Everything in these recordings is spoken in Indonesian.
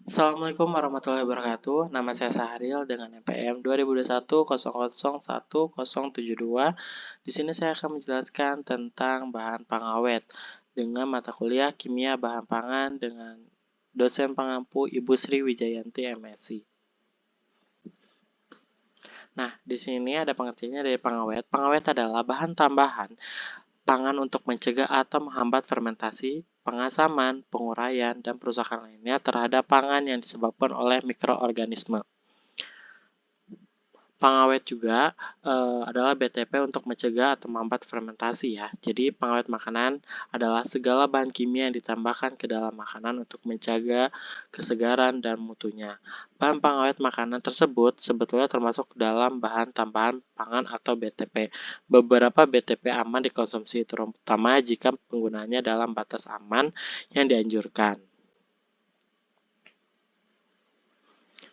Assalamualaikum warahmatullahi wabarakatuh. Nama saya Sahril dengan NPM 2021 001072. Di sini saya akan menjelaskan tentang bahan pengawet dengan mata kuliah Kimia Bahan Pangan dengan dosen pengampu Ibu Sri Wijayanti MSc. Nah, di sini ada pengertiannya dari pengawet. Pengawet adalah bahan tambahan pangan untuk mencegah atau menghambat fermentasi, pengasaman, penguraian, dan perusakan lainnya terhadap pangan yang disebabkan oleh mikroorganisme. Pengawet juga adalah BTP untuk mencegah atau menghambat fermentasi ya. Jadi pengawet makanan adalah segala bahan kimia yang ditambahkan ke dalam makanan untuk menjaga kesegaran dan mutunya. Bahan pengawet makanan tersebut sebetulnya termasuk dalam bahan tambahan pangan atau BTP. Beberapa BTP aman dikonsumsi, terutama jika penggunaannya dalam batas aman yang dianjurkan.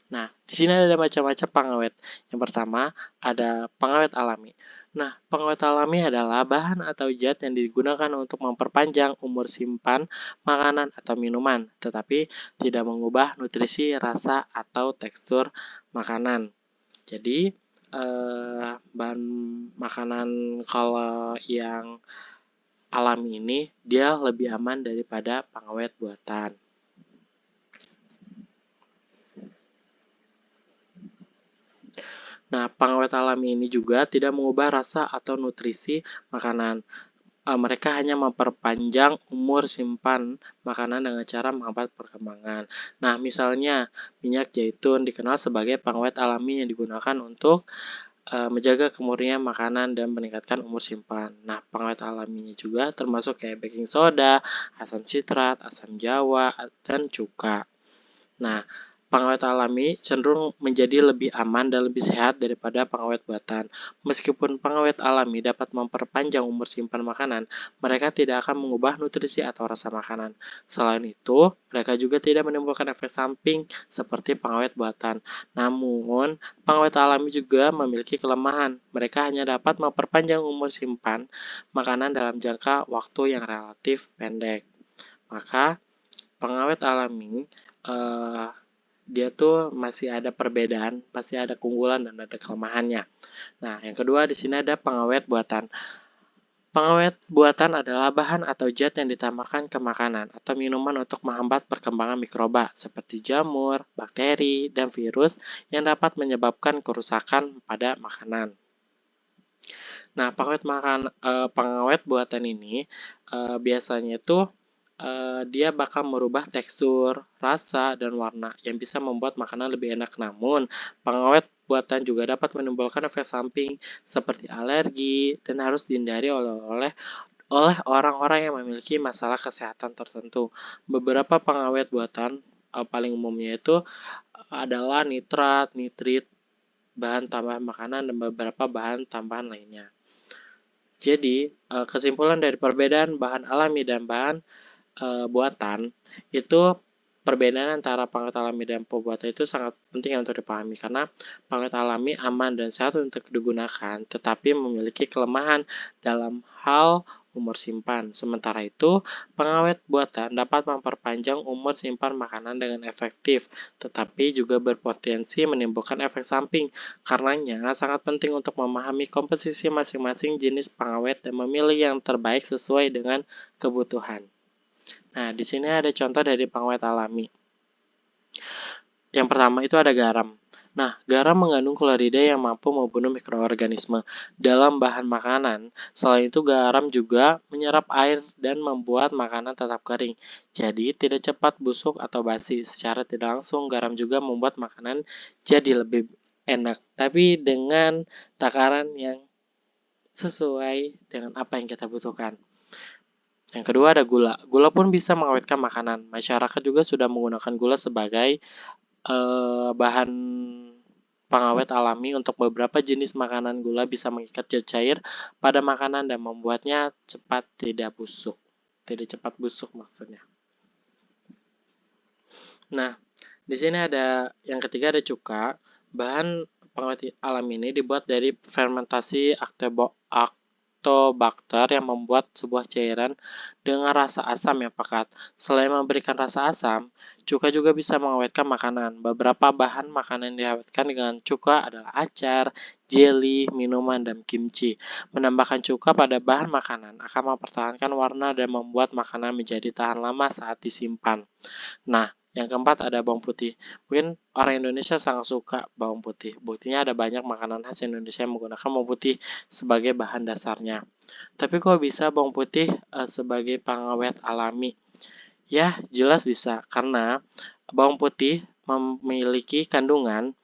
Nah, di sini ada macam-macam pengawet. Yang pertama, ada pengawet alami. Nah, pengawet alami adalah bahan atau zat yang digunakan untuk memperpanjang umur simpan makanan atau minuman, tetapi tidak mengubah nutrisi, rasa, atau tekstur makanan. Jadi, bahan makanan kalau yang alami ini, dia lebih aman daripada pengawet buatan. Nah, pengawet alami ini juga tidak mengubah rasa atau nutrisi makanan. Mereka hanya memperpanjang umur simpan makanan dengan cara menghambat perkembangan. Nah, misalnya minyak zaitun dikenal sebagai pengawet alami yang digunakan untuk menjaga kemurnian makanan dan meningkatkan umur simpan. Nah, pengawet alaminya juga termasuk kayak baking soda, asam sitrat, asam jawa, dan cuka. Nah, pengawet alami cenderung menjadi lebih aman dan lebih sehat daripada pengawet buatan. Meskipun pengawet alami dapat memperpanjang umur simpan makanan, mereka tidak akan mengubah nutrisi atau rasa makanan. Selain itu, mereka juga tidak menimbulkan efek samping seperti pengawet buatan. Namun, pengawet alami juga memiliki kelemahan. Mereka hanya dapat memperpanjang umur simpan makanan dalam jangka waktu yang relatif pendek. Maka, pengawet alami dia tuh masih ada perbedaan, pasti ada keunggulan dan ada kelemahannya. Nah, yang kedua di sini ada pengawet buatan. Pengawet buatan adalah bahan atau zat yang ditambahkan ke makanan atau minuman untuk menghambat perkembangan mikroba seperti jamur, bakteri, dan virus yang dapat menyebabkan kerusakan pada makanan. Nah, pengawet buatan ini biasanya tuh dia bakal merubah tekstur, rasa, dan warna yang bisa membuat makanan lebih enak. Namun, pengawet buatan juga dapat menimbulkan efek samping seperti alergi dan harus dihindari oleh orang-orang yang memiliki masalah kesehatan tertentu. Beberapa pengawet buatan paling umumnya itu adalah nitrat, nitrit, bahan tambahan makanan, dan beberapa bahan tambahan lainnya. Jadi, kesimpulan dari perbedaan bahan alami dan bahan buatan itu perbedaan antara pengawet alami dan pembuatan itu sangat penting untuk dipahami karena pengawet alami aman dan sehat untuk digunakan tetapi memiliki kelemahan dalam hal umur simpan. Sementara itu, pengawet buatan dapat memperpanjang umur simpan makanan dengan efektif tetapi juga berpotensi menimbulkan efek samping. Karenanya sangat penting untuk memahami komposisi masing-masing jenis pengawet dan memilih yang terbaik sesuai dengan kebutuhan. Nah, di sini ada contoh dari pengawet alami. Yang pertama itu ada garam. Nah, garam mengandung klorida yang mampu membunuh mikroorganisme dalam bahan makanan. Selain itu, garam juga menyerap air dan membuat makanan tetap kering. Jadi, tidak cepat busuk atau basi. Secara tidak langsung, garam juga membuat makanan jadi lebih enak. Tapi dengan takaran yang sesuai dengan apa yang kita butuhkan. Yang kedua ada gula. Gula pun bisa mengawetkan makanan. Masyarakat juga sudah menggunakan gula sebagai bahan pengawet alami untuk beberapa jenis makanan. Gula bisa mengikat zat cair pada makanan dan membuatnya cepat tidak busuk. Tidak cepat busuk maksudnya. Nah, di sini ada yang ketiga ada cuka. Bahan pengawet alami ini dibuat dari fermentasi Acetobacter yang membuat sebuah cairan dengan rasa asam yang pekat. Selain memberikan rasa asam, cuka juga bisa mengawetkan makanan. Beberapa bahan makanan yang diawetkan dengan cuka adalah acar, jelly, minuman, dan kimchi. Menambahkan cuka pada bahan makanan akan mempertahankan warna dan membuat makanan menjadi tahan lama saat disimpan. Nah, yang keempat ada bawang putih. Mungkin orang Indonesia sangat suka bawang putih. Buktinya ada banyak makanan khas Indonesia yang menggunakan bawang putih sebagai bahan dasarnya. Tapi kok bisa bawang putih sebagai pengawet alami? Ya, jelas bisa. Karena bawang putih memiliki kandungan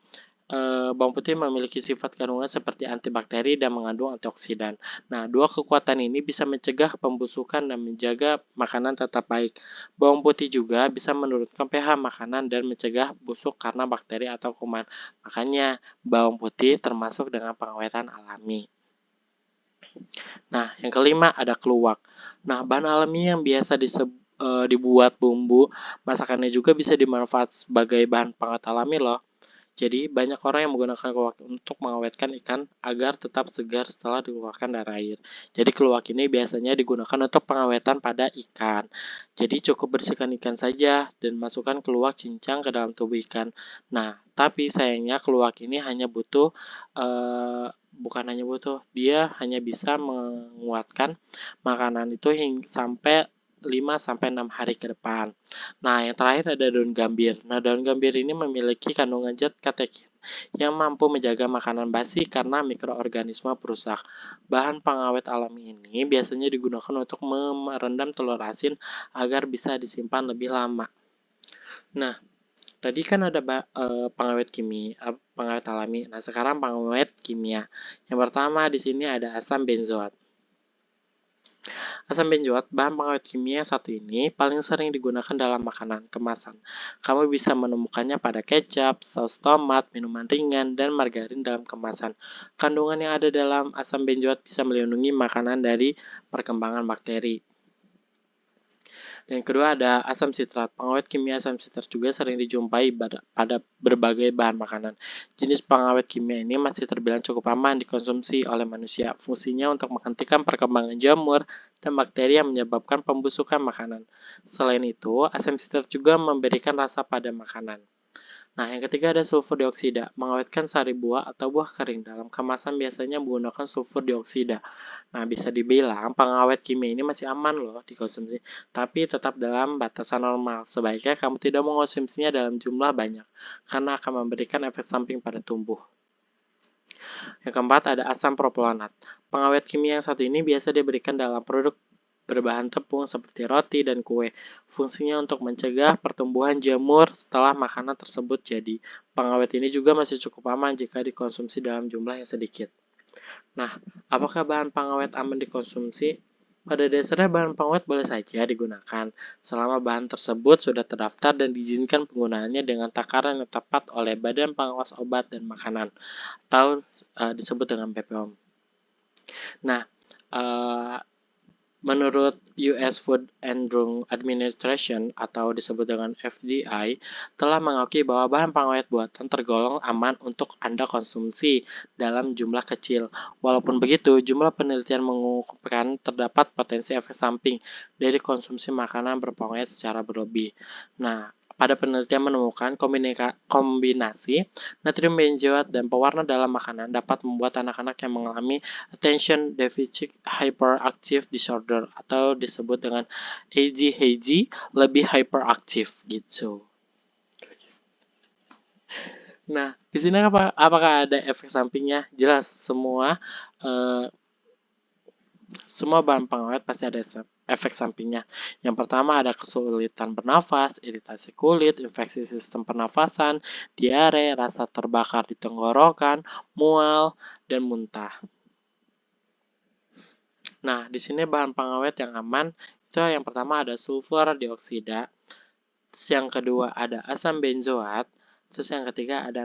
bawang putih memiliki sifat kandungan seperti antibakteri dan mengandung antioksidan. Nah, dua kekuatan ini bisa mencegah pembusukan dan menjaga makanan tetap baik. Bawang putih juga bisa menurunkan pH makanan dan mencegah busuk karena bakteri atau kuman. Makanya, bawang putih termasuk dengan pengawetan alami. Nah, yang kelima ada keluak. Nah, bahan alami yang biasa dibuat bumbu masakannya juga bisa dimanfaatkan sebagai bahan pengawet alami loh. Jadi, banyak orang yang menggunakan keluak untuk mengawetkan ikan agar tetap segar setelah dikeluarkan dari air. Jadi, keluak ini biasanya digunakan untuk pengawetan pada ikan. Jadi, cukup bersihkan ikan saja dan masukkan keluak cincang ke dalam tubuh ikan. Nah, tapi sayangnya keluak ini dia hanya bisa menguatkan makanan itu sampai 5-6 hari ke depan. Nah, yang terakhir ada daun gambir. Nah, daun gambir ini memiliki kandungan zat katekin yang mampu menjaga makanan basi karena mikroorganisme perusak. Bahan pengawet alami ini biasanya digunakan untuk merendam telur asin agar bisa disimpan lebih lama. Nah, tadi kan ada pengawet pengawet alami. Nah, sekarang pengawet kimia. Yang pertama di sini ada asam benzoat. Asam benzoat, bahan pengawet kimia satu ini paling sering digunakan dalam makanan kemasan. Kamu bisa menemukannya pada kecap, saus tomat, minuman ringan, dan margarin dalam kemasan. Kandungan yang ada dalam asam benzoat bisa melindungi makanan dari perkembangan bakteri. Yang kedua ada asam sitrat. Pengawet kimia asam sitrat juga sering dijumpai pada berbagai bahan makanan. Jenis pengawet kimia ini masih terbilang cukup aman dikonsumsi oleh manusia. Fungsinya untuk menghentikan perkembangan jamur dan bakteri yang menyebabkan pembusukan makanan. Selain itu, asam sitrat juga memberikan rasa pada makanan. Nah, yang ketiga ada sulfur dioksida. Mengawetkan sari buah atau buah kering dalam kemasan biasanya menggunakan sulfur dioksida. Nah, bisa dibilang pengawet kimia ini masih aman loh dikonsumsi, tapi tetap dalam batasan normal. Sebaiknya kamu tidak mengonsumsinya dalam jumlah banyak, karena akan memberikan efek samping pada tubuh. Yang keempat ada asam propionat. Pengawet kimia yang satu ini biasa diberikan dalam produk berbahan tepung seperti roti dan kue. Fungsinya untuk mencegah pertumbuhan jamur setelah makanan tersebut jadi. Pengawet ini juga masih cukup aman jika dikonsumsi dalam jumlah yang sedikit. Nah, apakah bahan pengawet aman dikonsumsi? Pada dasarnya bahan pengawet boleh saja digunakan selama bahan tersebut sudah terdaftar dan diizinkan penggunaannya dengan takaran yang tepat oleh Badan Pengawas Obat dan Makanan atau disebut dengan BPOM. Nah, menurut US Food and Drug Administration atau disebut dengan FDA telah mengakui bahwa bahan pengawet buatan tergolong aman untuk Anda konsumsi dalam jumlah kecil. Walaupun begitu, jumlah penelitian mengungkapkan terdapat potensi efek samping dari konsumsi makanan berpengawet secara berlebih. Nah, pada penelitian menemukan kombinasi natrium benzoat dan pewarna dalam makanan dapat membuat anak-anak yang mengalami attention deficit hyperactive disorder atau disebut dengan ADHD lebih hyperaktif gitu. Nah, di sini apakah ada efek sampingnya? Jelas, semua bahan pengawet pasti ada efek sampingnya. Yang pertama ada kesulitan bernafas, iritasi kulit, infeksi sistem pernafasan, diare, rasa terbakar di tenggorokan, mual, dan muntah. Nah, di sini bahan pengawet yang aman itu yang pertama ada sulfur dioksida, terus yang kedua ada asam benzoat, terus yang ketiga ada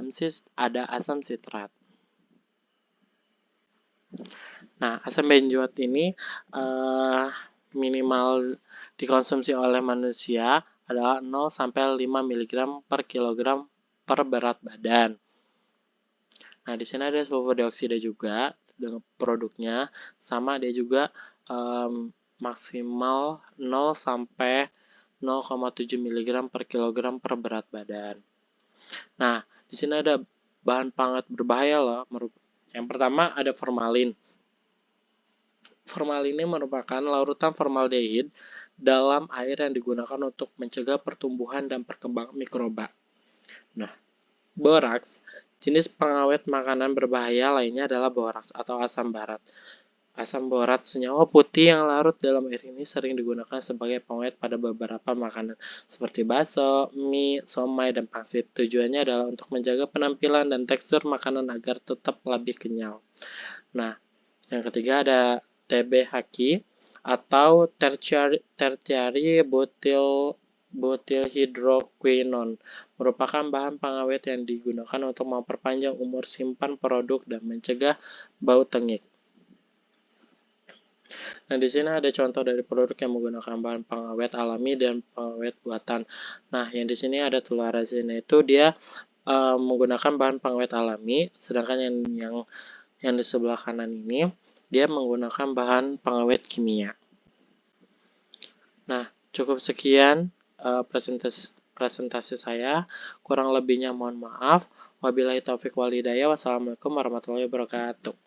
asam sitrat. Nah, asam benzoat ini minimal dikonsumsi oleh manusia adalah 0-5 mg per kilogram per berat badan. Nah, di sini ada sulfur dioksida juga. dengan produknya, sama dia juga maksimal 0 sampai 0,7 mg per kilogram per berat badan. Nah, di sini ada bahan pengawet berbahaya loh. Yang pertama ada formalin. Formalin ini merupakan larutan formaldehid dalam air yang digunakan untuk mencegah pertumbuhan dan perkembangan mikroba. Nah, boraks, jenis pengawet makanan berbahaya lainnya adalah boraks atau asam barat. Asam borat, senyawa putih yang larut dalam air ini sering digunakan sebagai pengawet pada beberapa makanan seperti bakso, mie, somai, dan pangsit. Tujuannya adalah untuk menjaga penampilan dan tekstur makanan agar tetap lebih kenyal. Nah, yang ketiga ada TBHQ atau tertiary butylhydroquinone, merupakan bahan pengawet yang digunakan untuk memperpanjang umur simpan produk dan mencegah bau tengik. Nah, di sini ada contoh dari produk yang menggunakan bahan pengawet alami dan pengawet buatan. Nah, yang di sini ada telur asin, itu dia menggunakan bahan pengawet alami, sedangkan yang di sebelah kanan ini dia menggunakan bahan pengawet kimia. Nah, cukup sekian presentasi saya. Kurang lebihnya mohon maaf. Wabillahi taufik wal hidayah. Wassalamualaikum warahmatullahi wabarakatuh.